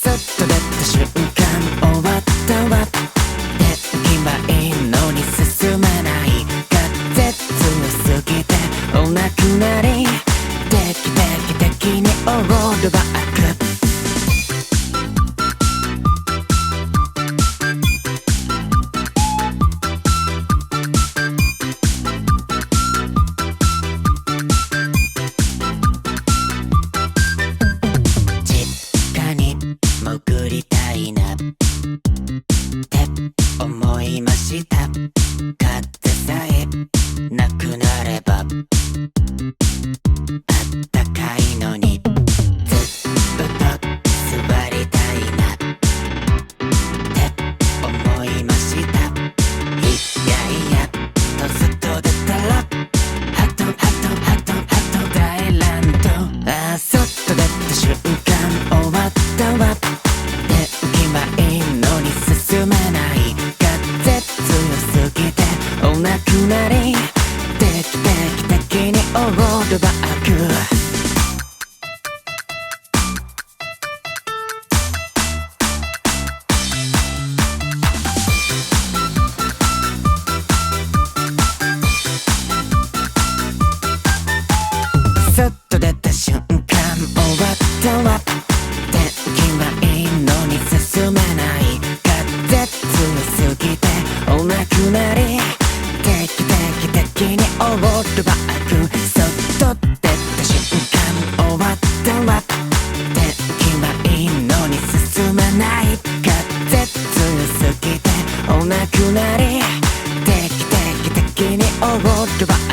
そっと出た瞬間終わったわ。天気はいいのに進まない。風強すぎてお亡くなり。定期にオールバック。潜りたいなって思いました。風さえなくなればあったかいのに、ずっと座りたいなって思いました。いやと外出たらハト大乱闘。そっと出た瞬間終わったわ。いいのに進まない。風強すぎてお亡くなり。定期にオールバック。そっと出た瞬間終わったわ。天気はいいのに進まない。風強すぎてお亡くなり。定期にオールバック。そっと出た瞬間終わったわ。天気はいいのに進まない。風強すぎてお亡くなり。定期にオールバック。